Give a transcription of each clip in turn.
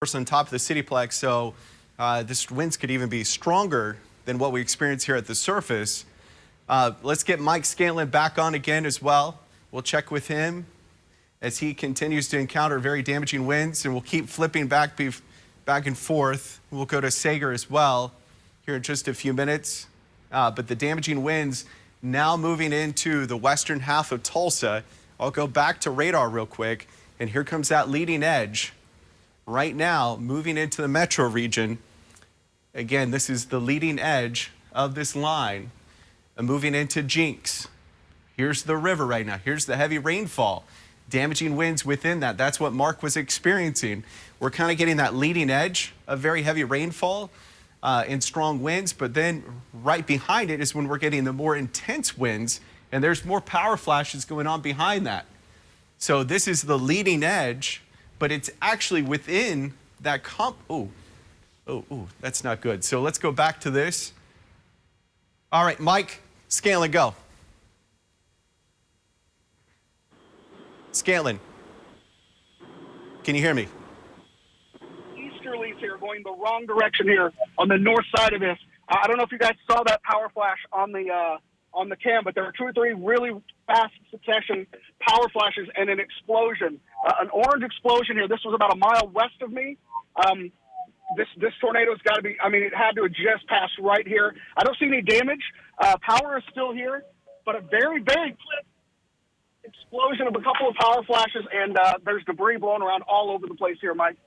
on top of the Cityplex, so this winds could even be stronger than what we experience here at the surface. Let's get Mike Scanlon back on again as well. We'll check with him as he continues to encounter very damaging winds, and we'll keep flipping back and forth. We'll go to Sager as well here in just a few minutes. But the damaging winds now moving into the western half of Tulsa. I'll go back to radar real quick, and here comes that leading edge. Right now, moving into the metro region. Again, this is the leading edge of this line. Moving into Jinx. Here's the river right now. Here's the heavy rainfall. Damaging winds within that. That's what Mark was experiencing. We're kind of getting that leading edge of very heavy rainfall and strong winds, but then right behind it is when we're getting the more intense winds, and there's more power flashes going on behind that. So this is the leading edge, but it's actually within that that's not good. So let's go back to this. All right, Mike Scanlon, go. Scanlon, can you hear me? Easterlies here going the wrong direction here on the north side of this. I don't know if you guys saw that power flash on the cam, but there were 2 or 3 really fast succession power flashes and an explosion, an orange explosion here. This was about a mile west of me. This tornado's got to be, it had to have just passed right here. I don't see any damage. Power is still here, but a very, very quick explosion of a couple of power flashes, and there's debris blowing around all over the place here, Mike.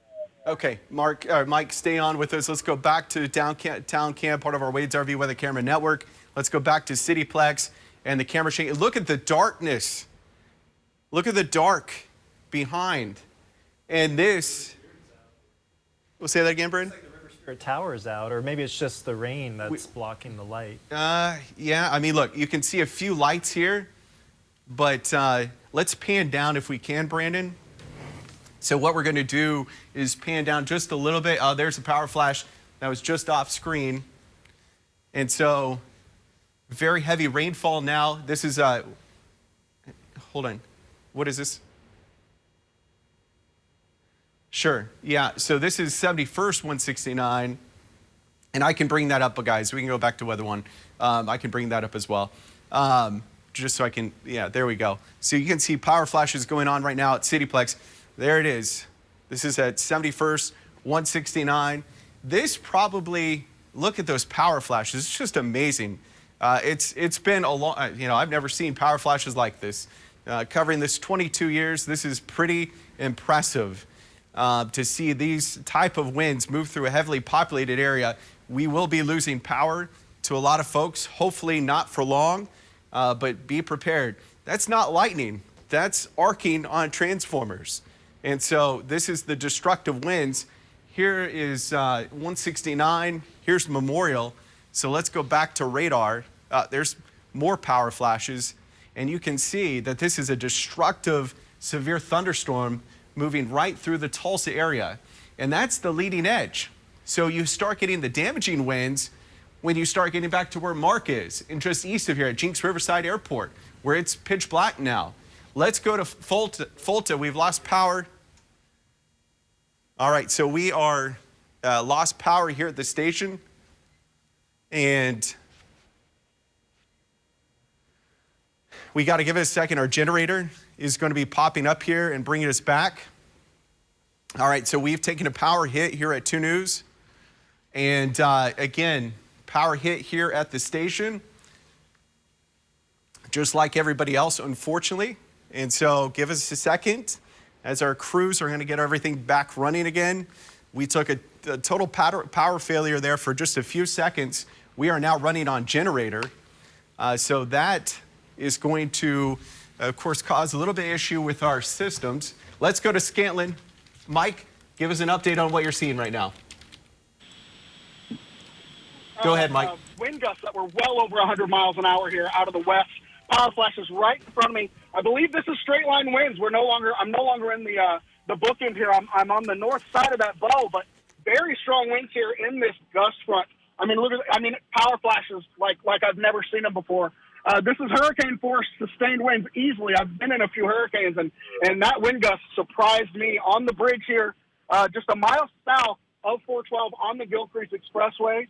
Okay, Mike, stay on with us. Let's go back to Town Cam, part of our Wade's RV Weather Camera Network. Let's go back to Cityplex and the camera shaking. Look at the darkness. Look at the dark behind. And this, we'll say that again, Brandon? It's like the River Spirit Tower is out, or maybe it's just the rain that's blocking the light. Yeah, look, you can see a few lights here, but let's pan down if we can, Brandon. So what we're going to do is pan down just a little bit. There's a power flash that was just off screen. And so very heavy rainfall now. This is, hold on. What is this? Sure, yeah. So this is 71st 169. And I can bring that up, guys. We can go back to Weather One. I can bring that up as well. Just so I can, yeah, there we go. So you can see power flashes going on right now at Cityplex. There it is. This is at 71st 169. This probably, look at those power flashes. It's just amazing. It's been a long, I've never seen power flashes like this. Covering this 22 years, this is pretty impressive to see these type of winds move through a heavily populated area. We will be losing power to a lot of folks, hopefully not for long, but be prepared. That's not lightning. That's arcing on transformers. And so this is the destructive winds. Here is 169. Here's Memorial. So let's go back to radar. There's more power flashes. And you can see that this is a destructive, severe thunderstorm moving right through the Tulsa area. And that's the leading edge. So you start getting the damaging winds when you start getting back to where Mark is, and just east of here at Jinx Riverside Airport, where it's pitch black now. Let's go to Fulta. We've lost power. All right, so we are lost power here at the station. And we got to give it a second. Our generator is going to be popping up here and bringing us back. All right, so we've taken a power hit here at 2 News. And again, power hit here at the station, just like everybody else, unfortunately. And so give us a second as our crews are going to get everything back running again. We took a total power failure there for just a few seconds. We are now running on generator. So that is going to, of course, cause a little bit of issue with our systems. Let's go to Scanlon. Mike, give us an update on what you're seeing right now. Go ahead, Mike. Wind gusts that were well over 100 miles an hour here out of the west. Power flashes right in front of me. I believe this is straight line winds. I'm no longer in the bookend here. I'm on the north side of that bow, but very strong winds here in this gust front. Power flashes like I've never seen them before. This is hurricane force sustained winds easily. I've been in a few hurricanes, and that wind gust surprised me on the bridge here. just a mile south of 412 on the Gilcrease Expressway.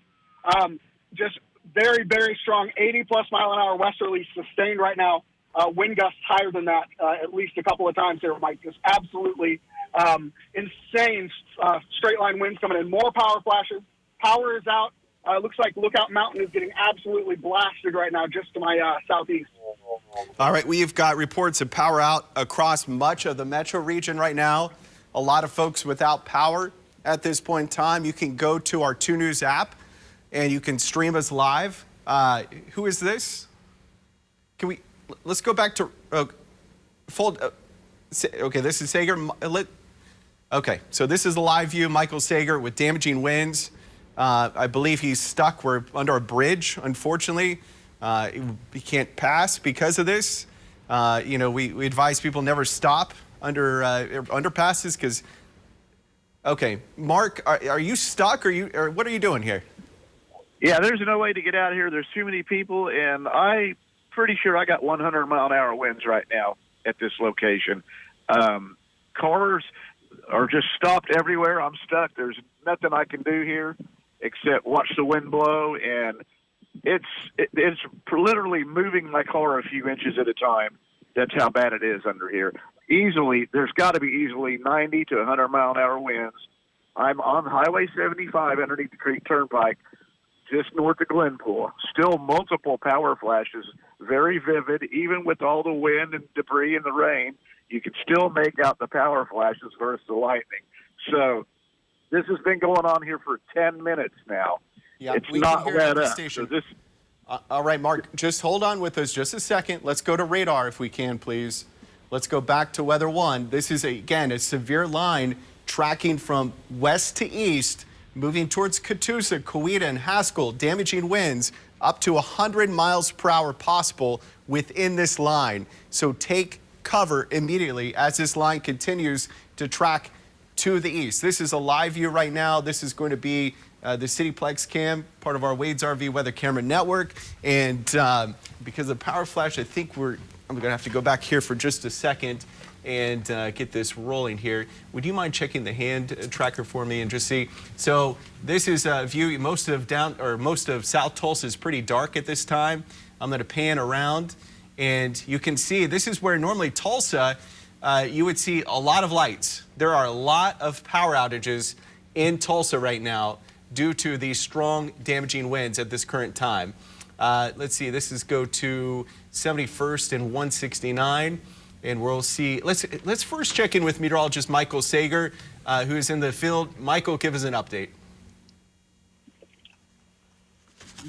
Just very, very strong 80-plus mile-an-hour westerly sustained right now. Wind gusts higher than that at least a couple of times here, Mike. Just absolutely insane straight-line winds coming in. More power flashes. Power is out. Looks like Lookout Mountain is getting absolutely blasted right now just to my southeast. All right, we've got reports of power out across much of the metro region right now. A lot of folks without power at this point in time. You can go to our 2 News app and you can stream us live. Who is this? Let's go back to, okay, this is Sager. Okay, so this is the live view, Michael Sager with damaging winds. I believe he's stuck. We're under a bridge, unfortunately. He can't pass because of this. We advise people never stop under underpasses because, okay, Mark, are you stuck or what are you doing here? Yeah, there's no way to get out of here. There's too many people, and I'm pretty sure I got 100-mile-an-hour winds right now at this location. Cars are just stopped everywhere. I'm stuck. There's nothing I can do here except watch the wind blow, and it's literally moving my car a few inches at a time. That's how bad it is under here. There's got to be easily 90 to 100-mile-an-hour winds. I'm on Highway 75 underneath the Creek Turnpike, just north of Glenpool. Still multiple power flashes, very vivid. Even with all the wind and debris and the rain, you can still make out the power flashes versus the lightning. So this has been going on here for 10 minutes now. Yeah, it's we not can hear it at let the up. station. So all right, Mark, just hold on with us just a second. Let's go to radar if we can, please. Let's go back to Weather 1. This is, again, a severe line tracking from west to east, moving towards Catoosa, Coweta, and Haskell, damaging winds up to 100 miles per hour possible within this line. So take cover immediately as this line continues to track to the east. This is a live view right now. This is going to be the Cityplex cam, part of our Wade's RV Weather Camera Network. And because of power flash, I think I'm going to have to go back here for just a second and get this rolling here. Would you mind checking the hand tracker for me and just see? So this is a view. Most of South Tulsa is pretty dark at this time. I'm going to pan around, and you can see this is where normally Tulsa, you would see a lot of lights. There are a lot of power outages in Tulsa right now due to these strong damaging winds at this current time. Let's see. This is go to 71st and 169. And we'll see. Let's first check in with meteorologist Michael Sager, who is in the field. Michael, give us an update.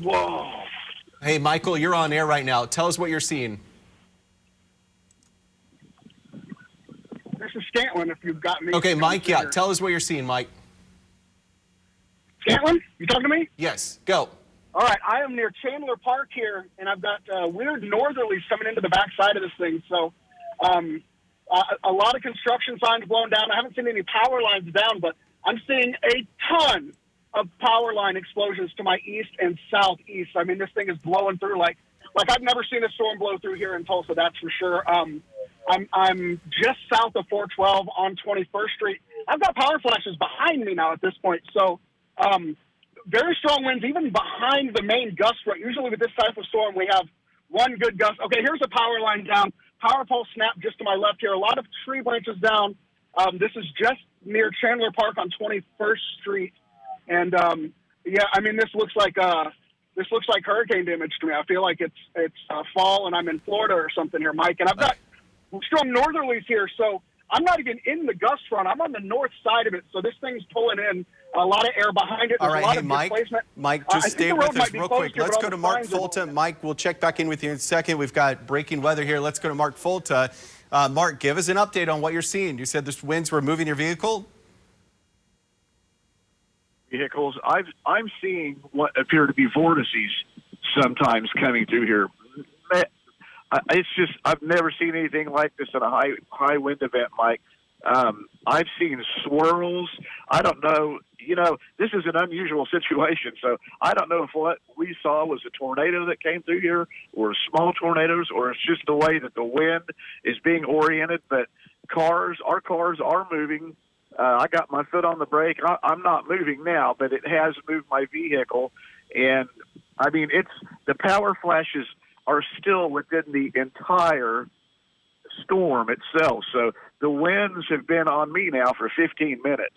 Whoa. Hey, Michael, you're on air right now. Tell us what you're seeing. This is Scantlin, if you've got me. Okay, Mike, yeah. Tell us what you're seeing, Mike. Scantlin, you talking to me? Yes, go. All right, I am near Chandler Park here, and I've got weird northerlies coming into the backside of this thing. So a lot of construction signs blown down. I haven't seen any power lines down, but I'm seeing a ton of power line explosions to my east and southeast. I mean, this thing is blowing through like I've never seen a storm blow through here in Tulsa, that's for sure. I'm just south of 412 on 21st Street. I've got power flashes behind me now at this point. So very strong winds, even behind the main gust front. Usually with this type of storm, we have one good gust. Okay, here's a power line down. Power pole snap just to my left here. A lot of tree branches down. This is just near Chandler Park on 21st Street. And yeah, I mean, this looks like hurricane damage to me. I feel like it's fall and I'm in Florida or something here, Mike. And I've got strong northerlies here, so I'm not even in the gust front. I'm on the north side of it, so this thing's pulling in a lot of air behind it. All There's right, a lot hey, of Mike, displacement. just stay with us real quick. Let's go to Mark Fulta. Fulta. Mike, we'll check back in with you in a second. We've got breaking weather here. Let's go to Mark Fulta. Mark, give us an update on what you're seeing. You said the winds were moving your vehicle? vehicles. I'm seeing what appear to be vortices sometimes coming through here. It's just I've never seen anything like this in a high wind event, Mike. I've seen swirls. I don't know. You know, this is an unusual situation, so I don't know if what we saw was a tornado that came through here or small tornadoes, or it's just the way that the wind is being oriented. But our cars are moving I got my foot on the brake. I'm not moving now, but it has moved my vehicle. And I mean, the power flashes are still within the entire storm itself. So the winds have been on me now for 15 minutes.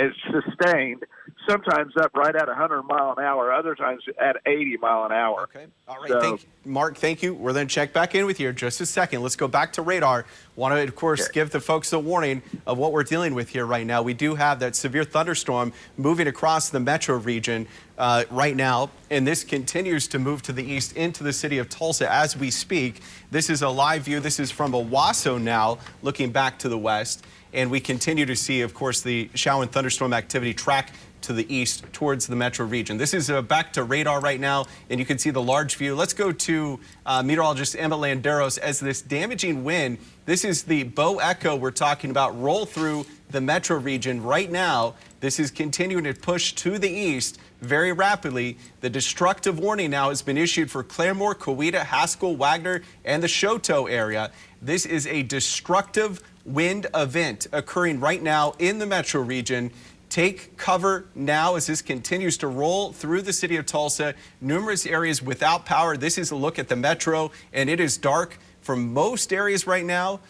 It's sustained, sometimes up right at 100 mile an hour, other times at 80 mile an hour. Okay. All right. So, Mark, thank you. We're going to check back in with you in just a second. Let's go back to radar. Want to, of course, give the folks a warning of what we're dealing with here right now. We do have that severe thunderstorm moving across the metro region right now, and this continues to move to the east into the city of Tulsa as we speak. This is a live view. This is from Owasso now, looking back to the west. And we continue to see, of course, the shower and thunderstorm activity track to the east towards the metro region. This is back to radar right now, and you can see the large view. Let's go to meteorologist Emma Landeros as this damaging wind. This is the Bow Echo we're talking about, roll through the metro region right now. This is continuing to push to the east very rapidly. The destructive warning now has been issued for Claremore, Coweta, Haskell, Wagner, and the Choteau area. This is a destructive wind event occurring right now in the metro region. Take cover now as this continues to roll through the city of Tulsa. Numerous areas without power. This is a look at the metro, and it is dark for most areas right now.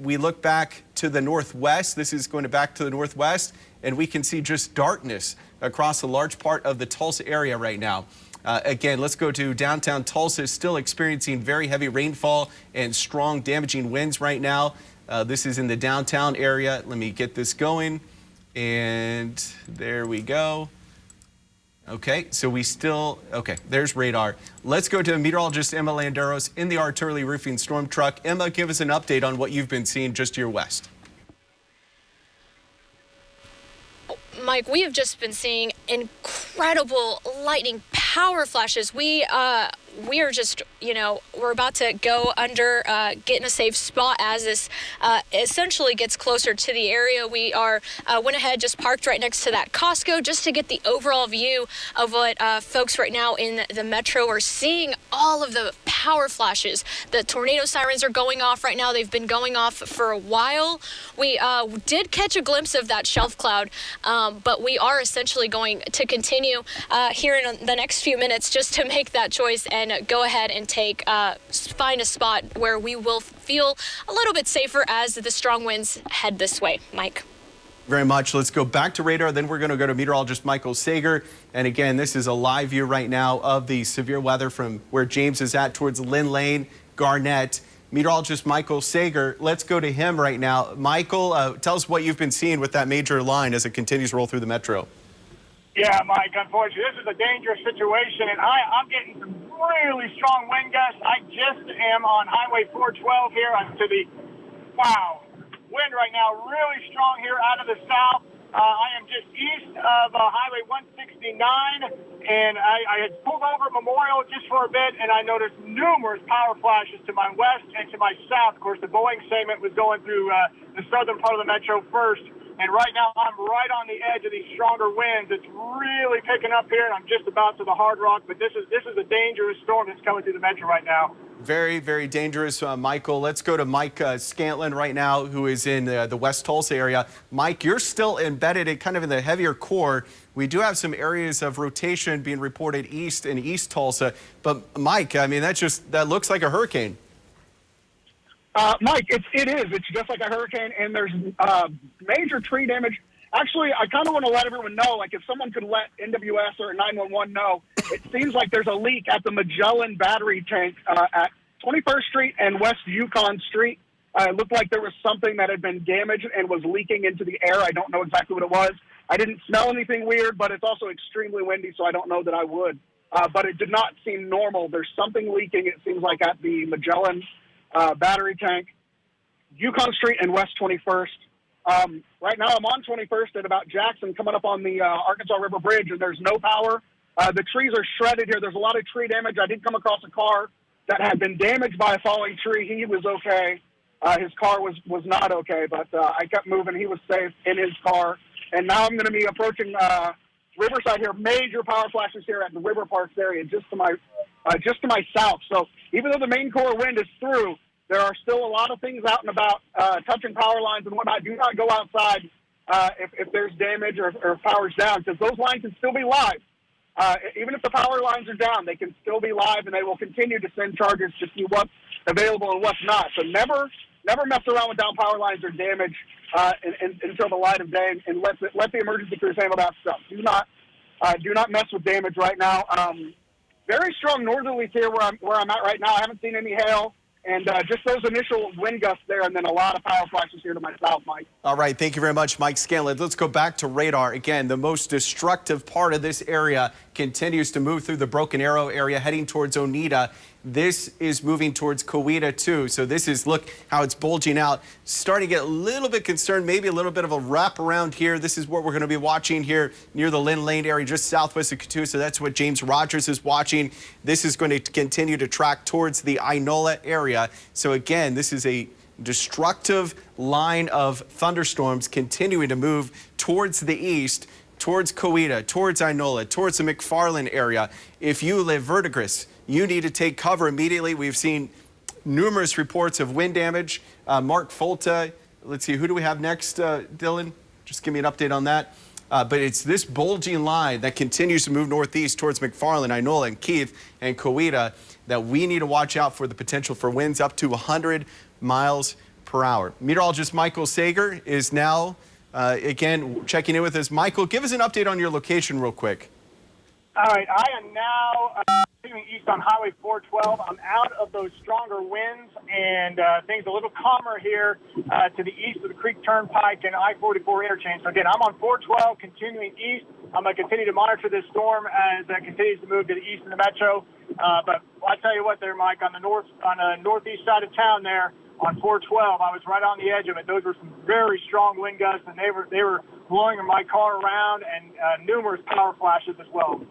We look back to the northwest. This is going back to the northwest, and we can see just darkness across a large part of the Tulsa area right now. Again, let's go to downtown Tulsa. Still experiencing very heavy rainfall and strong damaging winds right now. This is in the downtown area. Let me get this going. And there we go. Okay, so okay, there's radar. Let's go to meteorologist Emma Landeros in the Artillery Roofing storm truck. Emma, give us an update on what you've been seeing just to your west. Mike, we have just been seeing incredible lightning power flashes. We are just, we're about to go under, get in a safe spot as this essentially gets closer to the area. We went ahead, just parked right next to that Costco just to get the overall view of what folks right now in the metro are seeing. All of the power flashes. The tornado sirens are going off right now. They've been going off for a while. We did catch a glimpse of that shelf cloud, but we are essentially going to continue here in the next few minutes just to make that choice and go ahead and find a spot where we will feel a little bit safer as the strong winds head this way. Mike. Very much. Let's go back to radar. Then we're going to go to meteorologist Michael Sager. And again, this is a live view right now of the severe weather from where James is at towards Lynn Lane, Garnett. Meteorologist Michael Sager, let's go to him right now. Michael, tell us what you've been seeing with that major line as it continues to roll through the metro. Yeah, Mike, unfortunately, this is a dangerous situation, and I'm getting some really strong wind gusts. I just am on Highway 412 here. I'm to the, wind right now, really strong here out of the south. I am just east of Highway 169, and I had pulled over Memorial just for a bit, and I noticed numerous power flashes to my west and to my south. Of course, the Boeing segment was going through the southern part of the metro first. And right now, I'm right on the edge of these stronger winds. It's really picking up here, and I'm just about to the Hard Rock. But this is a dangerous storm that's coming through the metro right now. Very, very dangerous, Michael. Let's go to Mike Scantlin right now, who is in the West Tulsa area. Mike, you're still embedded in kind of in the heavier core. We do have some areas of rotation being reported east in East Tulsa. But Mike, I mean, that looks like a hurricane. Mike, it is. It's just like a hurricane, and there's major tree damage. Actually, I kind of want to let everyone know, like, if someone could let NWS or 911 know, it seems like there's a leak at the Magellan battery tank at 21st Street and West Yukon Street. It looked like there was something that had been damaged and was leaking into the air. I don't know exactly what it was. I didn't smell anything weird, but it's also extremely windy, so I don't know that I would. But it did not seem normal. There's something leaking, it seems like, at the Magellan battery tank, Yukon Street and West 21st. Right now I'm on 21st at about Jackson, coming up on the Arkansas River Bridge, and there's no power. The trees are shredded here. There's a lot of tree damage. I did come across a car that had been damaged by a falling tree. He was okay. His car was not okay, but I kept moving. He was safe in his car. And now I'm going to be approaching Riverside here. Major power flashes here at the River Parks area, just to my south. So even though the main core wind is through, there are still a lot of things out and about touching power lines and whatnot. Do not go outside if there's damage or power's down, because those lines can still be live. Even if the power lines are down, they can still be live, and they will continue to send chargers to see what's available and what's not. So never mess around with down power lines or damage until the light of day, and let the emergency crews handle that stuff. Do not mess with damage right now. Very strong northerlies here where I'm at right now. I haven't seen any hail. And just those initial wind gusts there, and then a lot of power flashes here to my south, Mike. All right, thank you very much, Mike Scanlon. Let's go back to radar. Again, the most destructive part of this area continues to move through the Broken Arrow area, heading towards Oneida. This is moving towards Coweta too. So this is, look how it's bulging out. Starting to get a little bit concerned, maybe a little bit of a wrap around here. This is what we're going to be watching here near the Lynn Lane area, just southwest of Catoosa. That's what James Rogers is watching. This is going to continue to track towards the Inola area. So again, this is a destructive line of thunderstorms continuing to move towards the east, towards Coweta, towards Inola, towards the McFarland area. If you live verdigris, you need to take cover immediately. We've seen numerous reports of wind damage. Mark Folta, let's see, who do we have next, Dylan? Just give me an update on that. But it's this bulging line that continues to move northeast towards McFarland, Inola, and Keith, and Coweta that we need to watch out for the potential for winds up to 100 miles per hour. Meteorologist Michael Sager is now, again, checking in with us. Michael, give us an update on your location real quick. All right, I am now continuing east on Highway 412. I'm out of those stronger winds, and things a little calmer here to the east of the Creek Turnpike and I-44 interchange. So again, I'm on 412, continuing east. I'm going to continue to monitor this storm as it continues to move to the east of the metro. But I tell you what, there, Mike, on the northeast side of town there on 412, I was right on the edge of it. Those were some very strong wind gusts, and they were blowing my car around, and numerous power flashes as well.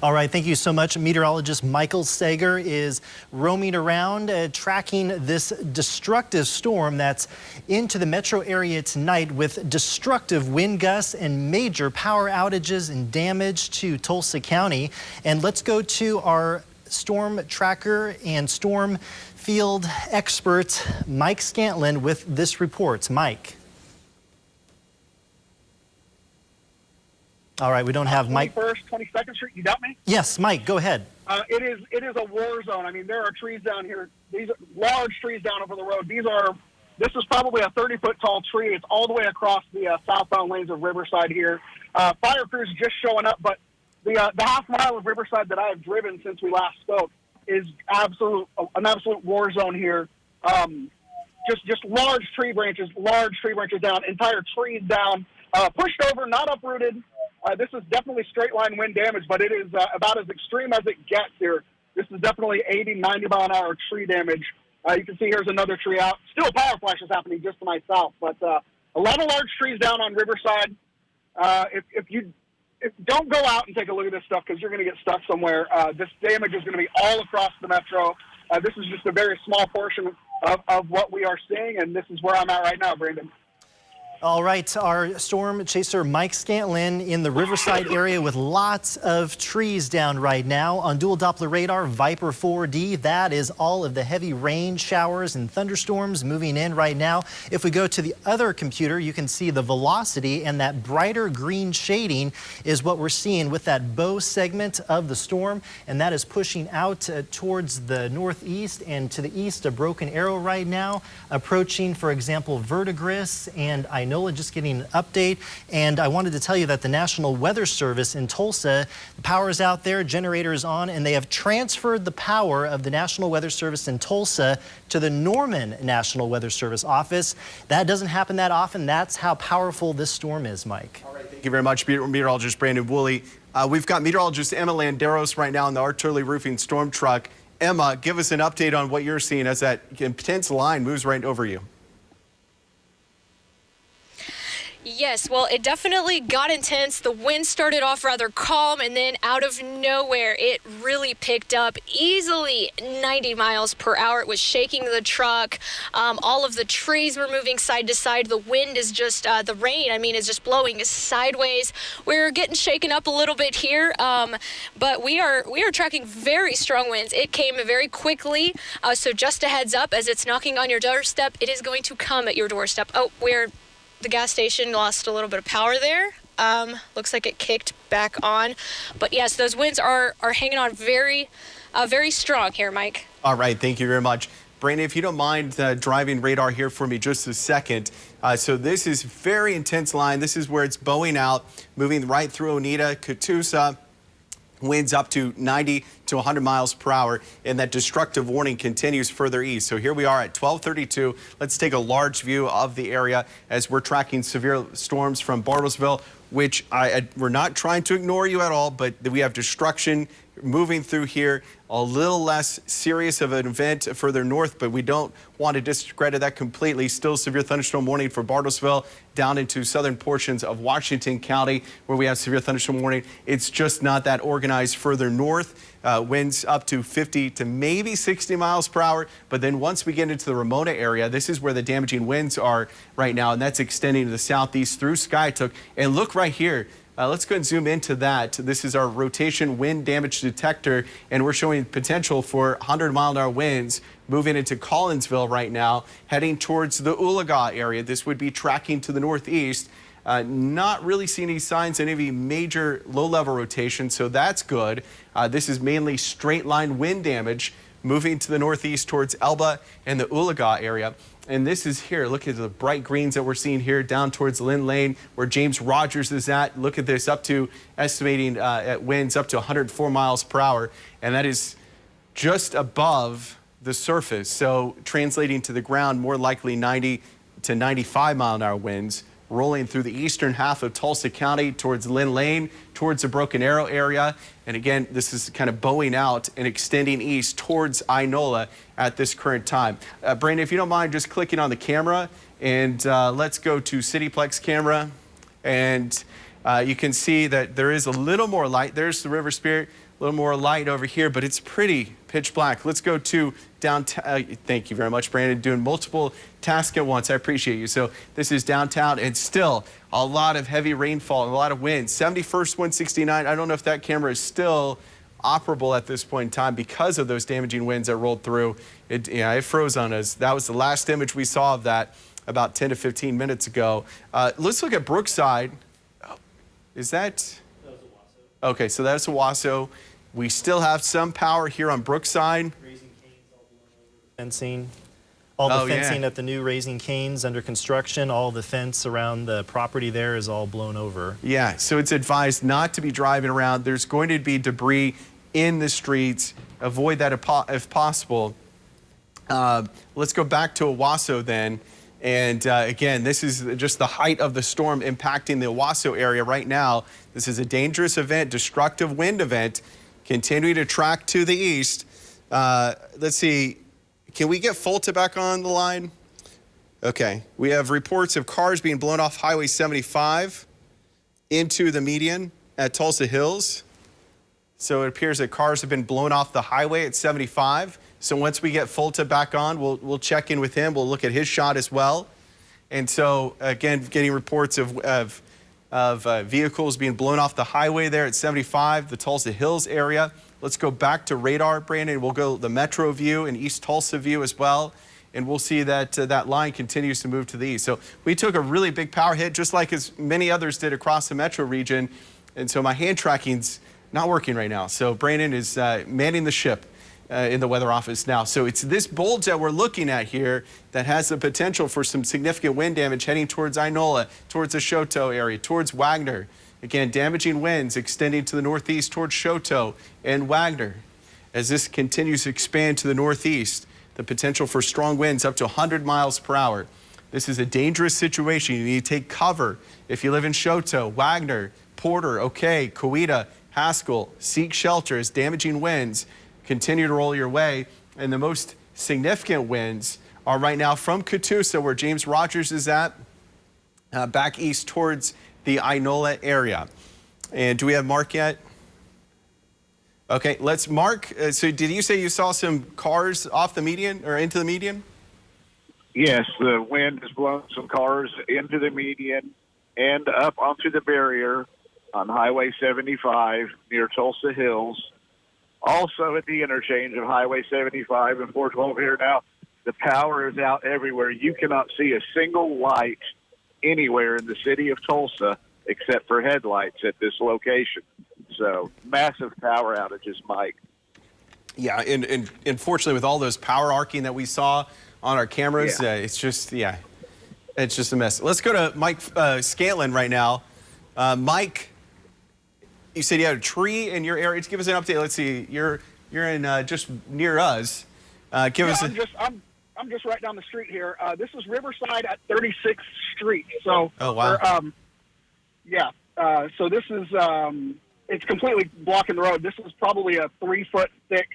All right, thank you so much. Meteorologist Michael Sager is roaming around, tracking this destructive storm that's into the metro area tonight with destructive wind gusts and major power outages and damage to Tulsa County. And let's go to our storm tracker and storm field expert, Mike Scantlin, with this report. Mike. All right, we don't have Mike. 21st, 22nd Street, you got me? Yes, Mike, go ahead. It is a war zone. I mean, there are trees down here. These are large trees down over the road. This is probably a 30-foot tall tree. It's all the way across the southbound lanes of Riverside here. Fire crews just showing up, but the half mile of Riverside that I have driven since we last spoke is an absolute war zone here. Just large tree branches down, entire trees down, pushed over, not uprooted. This is definitely straight line wind damage, but it is about as extreme as it gets here. This is definitely 80, 90 mile an hour tree damage. You can see here's another tree out. Still power flashes happening just to my south, but a lot of large trees down on Riverside. If don't go out and take a look at this stuff because you're going to get stuck somewhere. This damage is going to be all across the metro. This is just a very small portion of what we are seeing, and this is where I'm at right now, Brandon. All right, our storm chaser Mike Scantlin in the Riverside area with lots of trees down right now. On dual Doppler radar, Viper 4D, that is all of the heavy rain showers and thunderstorms moving in right now. If we go to the other computer, you can see the velocity, and that brighter green shading is what we're seeing with that bow segment of the storm, and that is pushing out towards the northeast and to the east of Broken Arrow right now, approaching, for example, Verdigris and Inola. Just getting an update, and I wanted to tell you that the National Weather Service in Tulsa, the power is out there, generator is on, and they have transferred the power of the National Weather Service in Tulsa to the Norman National Weather Service office. That doesn't happen that often. That's how powerful this storm is, Mike. All right, thank you very much, meteorologist Brandon Woolley. We've got meteorologist Emma Landeros right now in the Artillery Roofing storm truck. Emma, give us an update on what you're seeing as that intense line moves right over you. Yes, well, it definitely got intense. The wind started off rather calm, and then out of nowhere, it really picked up easily 90 miles per hour. It was shaking the truck. All of the trees were moving side to side. The wind is just, the rain, I mean, is just blowing sideways. We're getting shaken up a little bit here, but we are tracking very strong winds. It came very quickly, so just a heads up, as it's knocking on your doorstep, it is going to come at your doorstep. Oh, the gas station lost a little bit of power there. Looks like it kicked back on. But yes, those winds are hanging on very strong here, Mike. All right, thank you very much. Brandon, if you don't mind driving radar here for me just a second. So this is very intense line. This is where it's bowing out, moving right through Oneida, Catoosa. Winds up to 90 to 100 miles per hour, and that destructive warning continues further east. So here we are at 12:32. Let's take a large view of the area as we're tracking severe storms from Bartlesville, which we're not trying to ignore you at all, but we have destruction moving through here. A little less serious of an event further north, but we don't want to discredit that completely. Still severe thunderstorm warning for Bartlesville down into southern portions of Washington County where we have severe thunderstorm warning. It's just not that organized further north. Winds up to 50 to maybe 60 miles per hour. But then once we get into the Ramona area, this is where the damaging winds are right now, and that's extending to the southeast through Skytook. And look right here. Let's go and zoom into that. This is our rotation wind damage detector, and we're showing potential for 100-mile-an-hour winds moving into Collinsville right now, heading towards the Oologah area. This would be tracking to the northeast. Not really seeing any signs of any major low-level rotation, so that's good. This is mainly straight-line wind damage moving to the northeast towards Elba and the Oologah area. And this is here. Look at the bright greens that we're seeing here down towards Lynn Lane, where James Rogers is at. Look at this, up to estimating at winds up to 104 miles per hour. And that is just above the surface. So translating to the ground, more likely 90 to 95 mile an hour winds rolling through the eastern half of Tulsa County towards Lynn Lane, towards the Broken Arrow area. And again, this is kind of bowing out and extending east towards Inola at this current time. Brandon, if you don't mind just clicking on the camera, and let's go to Cityplex camera. And you can see that there is a little more light. There's the River Spirit, a little more light over here, but it's pretty pitch black. Let's go to downtown. Thank you very much, Brandon, doing multiple tasks at once. I appreciate you. So this is downtown, and still a lot of heavy rainfall and a lot of wind. 71st, 169. I don't know if that camera is still operable at this point in time because of those damaging winds that rolled through. It froze on us. That was the last image we saw of that about 10 to 15 minutes ago. Let's look at Brookside. Is that? That was Owasso. Okay, so that's Owasso. We still have some power here on Brookside. Raising Cane's all blown over. Fencing. All the fencing at the new Raising Cane's under construction. All the fence around the property there is all blown over. Yeah, so it's advised not to be driving around. There's going to be debris in the streets. Avoid that if possible. Let's go back to Owasso then. And again, this is just the height of the storm impacting the Owasso area right now. This is a dangerous event, destructive wind event, continuing to track to the east. Let's see, can we get Fulta back on the line? Okay, we have reports of cars being blown off Highway 75 into the median at Tulsa Hills. So it appears that cars have been blown off the highway at 75. So once we get Fulta back on, we'll check in with him. We'll look at his shot as well. And so again, getting reports of vehicles being blown off the highway there at 75, the Tulsa Hills area. Let's go back to radar, Brandon. We'll go the Metro view and East Tulsa view as well. And we'll see that that line continues to move to the east. So we took a really big power hit, just like as many others did across the metro region. And so my hand tracking's not working right now. So Brandon is manning the ship in the weather office now. So it's this bulge that we're looking at here that has the potential for some significant wind damage heading towards Inola, towards the Choteau area, towards Wagner. Again, damaging winds extending to the northeast towards Choteau and Wagner. As this continues to expand to the northeast, the potential for strong winds up to 100 miles per hour. This is a dangerous situation. You need to take cover. If you live in Choteau, Wagner, Porter, O'Kay, Coweta, Haskell, seek shelter as damaging winds continue to roll your way. And the most significant winds are right now from Catoosa, where James Rogers is at, back east towards the Inola area. And do we have Mark yet? Okay, let's Mark. So did you say you saw some cars off the median or into the median? Yes, the wind has blown some cars into the median and up onto the barrier on Highway 75 near Tulsa Hills. Also at the interchange of Highway 75 and 412 here now, the power is out everywhere. You cannot see a single light anywhere in the city of Tulsa except for headlights at this location. So massive power outages, Mike. Yeah, and unfortunately with all those power arcing that we saw on our cameras, it's just a mess. Let's go to Mike Scantlin right now. Mike, you said you had a tree in your area. Give us an update. Let's see. You're in just near us. Give us. I'm just right down the street here. This is Riverside at 36th Street. So. Oh wow. So this is it's completely blocking the road. This is probably a 3-foot thick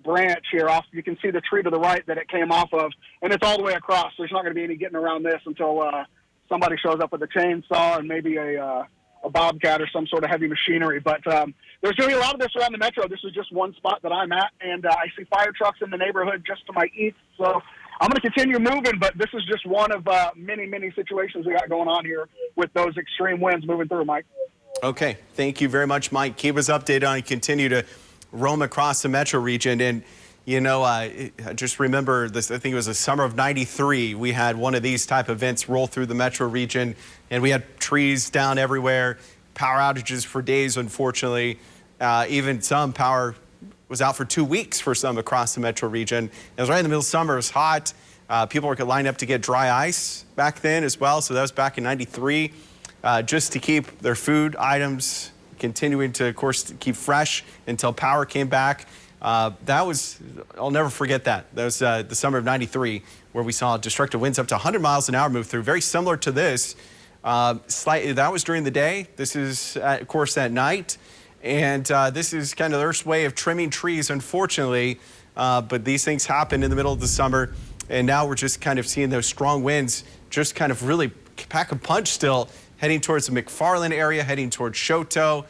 branch here off. You can see the tree to the right that it came off of, and it's all the way across. There's not going to be any getting around this until somebody shows up with a chainsaw and maybe a bobcat or some sort of heavy machinery. But there's going to be a lot of this around the metro. This is just one spot that I'm at, and I see fire trucks in the neighborhood just to my east. So I'm going to continue moving, but this is just one of many, many situations we got going on here with those extreme winds moving through, Mike. Okay, thank you very much, Mike. Keep us updated on it. Continue to roam across the metro region. And, you know, I just remember this, I think it was the summer of '93, we had one of these type of events roll through the metro region, and we had trees down everywhere, power outages for days, unfortunately. Even some power was out for 2 weeks for some across the metro region. It was right in the middle of summer. It was hot. People were lined up to get dry ice back then as well. So that was back in '93, just to keep their food items continuing to, of course, keep fresh until power came back. That was, I'll never forget that. That was the summer of '93, where we saw destructive winds up to 100 miles an hour move through. Very similar to this. Slightly, that was during the day. This is, of course, at night. And this is kind of the Earth's way of trimming trees, unfortunately. But these things happen in the middle of the summer. And now we're just kind of seeing those strong winds just kind of really pack a punch still, heading towards the McFarland area, heading towards Choteau.